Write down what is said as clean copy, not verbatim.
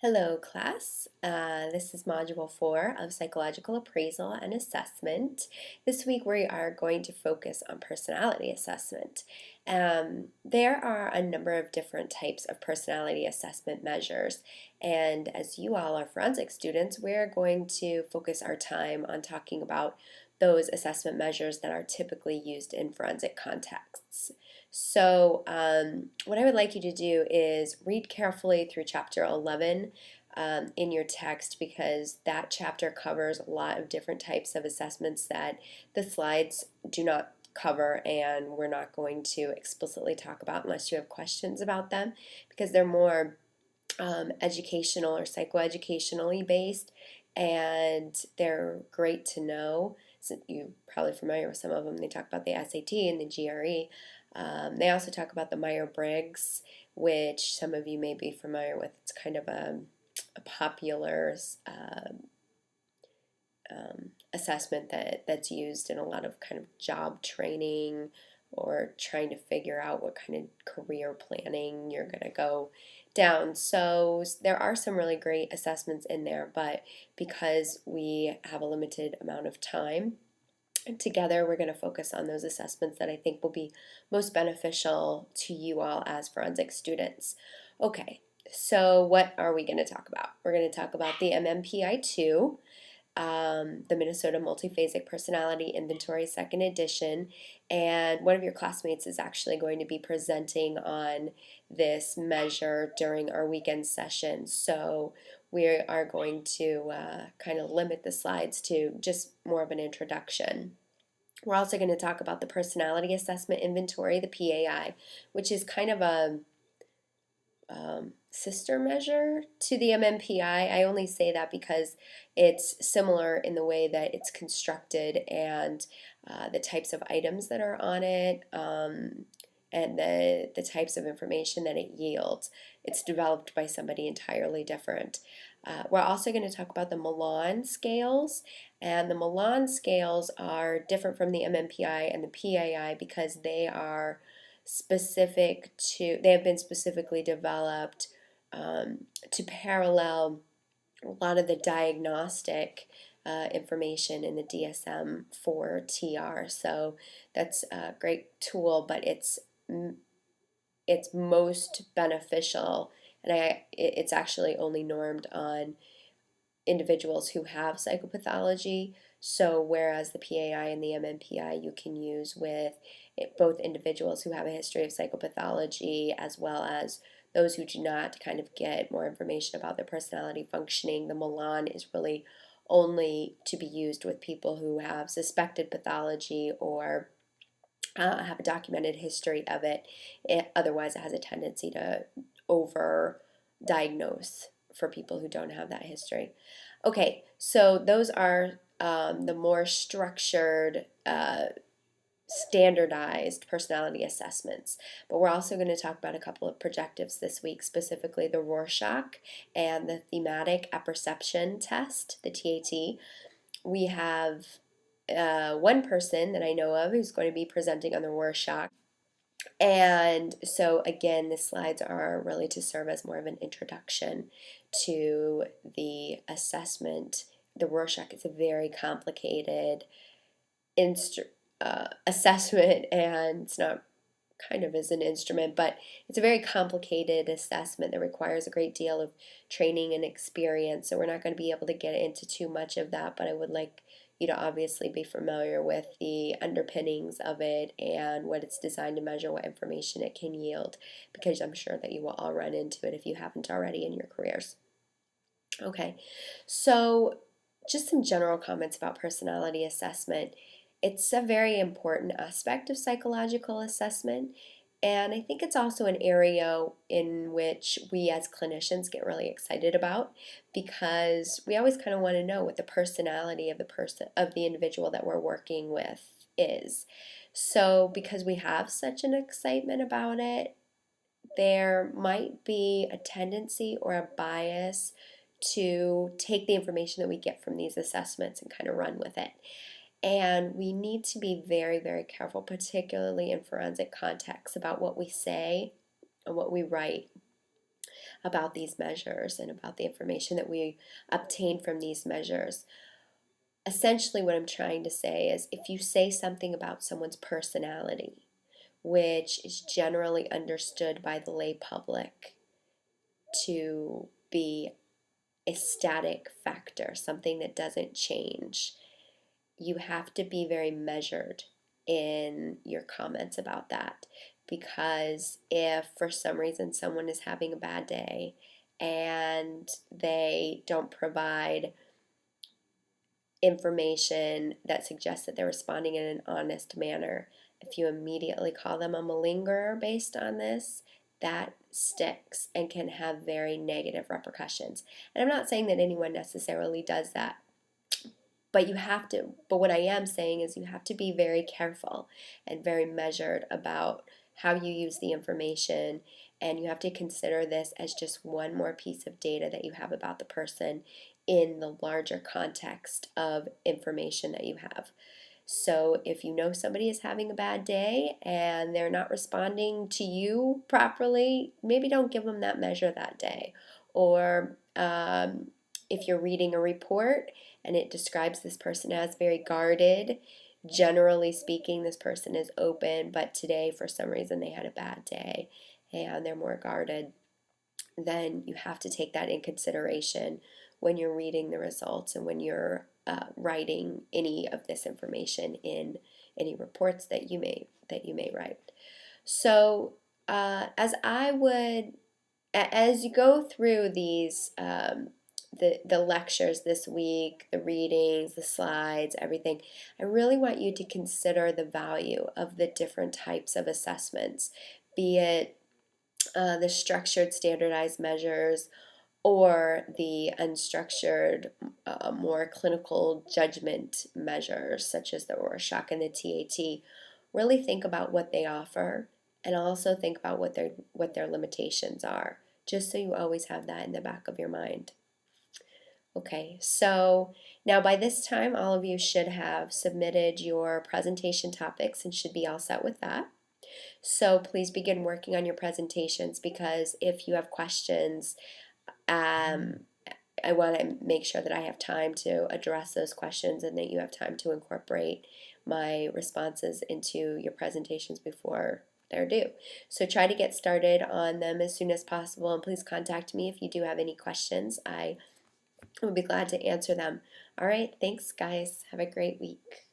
Hello class, this is Module 4 of Psychological Appraisal and Assessment. This week we are going to focus on personality assessment. There are a number of different types of personality assessment measures, and as you all are forensic students, we're going to focus our time on talking about those assessment measures that are typically used in forensic contexts. So, what I would like you to do is read carefully through chapter 11 in your text because that chapter covers a lot of different types of assessments that the slides do not cover, and we're not going to explicitly talk about unless you have questions about them because they're more educational or psychoeducationally based, and they're great to know. So you're probably familiar with some of them. They talk about the SAT and the GRE. They also talk about the Myers-Briggs, which some of you may be familiar with. It's kind of a popular assessment that's used in a lot of kind of job training or trying to figure out what kind of career planning you're going to go down. So there are some really great assessments in there, but because we have a limited amount of time together, we're going to focus on those assessments that I think will be most beneficial to you all as forensic students. Okay, so what are we going to talk about? We're going to talk about the MMPI-2, the Minnesota Multiphasic Personality Inventory, second edition, and one of your classmates is actually going to be presenting on this measure during our weekend session. So we are going to kind of limit the slides to just more of an introduction. We're also going to talk about the Personality Assessment Inventory, the PAI, which is kind of a sister measure to the MMPI. I only say that because it's similar in the way that it's constructed and the types of items that are on it, and the types of information that it yields. It's developed by somebody entirely different. We're also going to talk about the Milan scales, and the Milan scales are different from the MMPI and the PAI because they have been specifically developed to parallel a lot of the diagnostic information in the DSM-4 TR. So that's a great tool, but it's most beneficial, and it's actually only normed on individuals who have psychopathology. So whereas the PAI and the MMPI you can use with both individuals who have a history of psychopathology as well as those who do not, to kind of get more information about their personality functioning. The Milan is really only to be used with people who have suspected pathology or have a documented history of it. Otherwise, it has a tendency to over diagnose for people who don't have that history. Okay, so those are the more structured, standardized personality assessments. But we're also going to talk about a couple of projectives this week, specifically the Rorschach and the Thematic Apperception Test, the TAT. We have one person that I know of who's going to be presenting on the Rorschach. And so again, the slides are really to serve as more of an introduction to the assessment. The Rorschach is a very complicated assessment, and it's not kind of as an instrument, but it's a very complicated assessment that requires a great deal of training and experience. So we're not going to be able to get into too much of that, but I would like you to obviously be familiar with the underpinnings of it and what it's designed to measure, what information it can yield, because I'm sure that you will all run into it if you haven't already in your careers. Okay, so just some general comments about personality assessment. It's a very important aspect of psychological assessment, and I think it's also an area in which we as clinicians get really excited about because we always kind of want to know what the personality of the individual that we're working with is. So because we have such an excitement about it, there might be a tendency or a bias to take the information that we get from these assessments and kind of run with it. And we need to be very, very careful, particularly in forensic contexts, about what we say and what we write. about these measures and about the information that we obtain from these measures. Essentially, what I'm trying to say is if you say something about someone's personality, which is generally understood by the lay public to be a static factor, something that doesn't change, you have to be very measured in your comments about that. Because if for some reason someone is having a bad day and they don't provide information that suggests that they're responding in an honest manner, if you immediately call them a malingerer based on this, that sticks and can have very negative repercussions. And I'm not saying that anyone necessarily does that, but what I am saying is you have to be very careful and very measured about how you use the information, and you have to consider this as just one more piece of data that you have about the person in the larger context of information that you have. So if you know somebody is having a bad day and they're not responding to you properly, maybe don't give them that measure that day. Or if you're reading a report and it describes this person as very guarded, generally speaking, this person is open, but today for some reason they had a bad day and they're more guarded, then you have to take that in consideration when you're reading the results and when you're writing any of this information in any reports that you may write. So as you go through these the lectures this week, the readings, the slides, everything, I really want you to consider the value of the different types of assessments, be it the structured standardized measures or the unstructured, more clinical judgment measures such as the Rorschach and the TAT. Really think about what they offer and also think about what their limitations are, just so you always have that in the back of your mind. Okay, so now by this time all of you should have submitted your presentation topics and should be all set with that. So please begin working on your presentations, because if you have questions, I want to make sure that I have time to address those questions and that you have time to incorporate my responses into your presentations before they're due. So try to get started on them as soon as possible, and please contact me if you do have any questions. I would be glad to answer them. All right, thanks guys. Have a great week.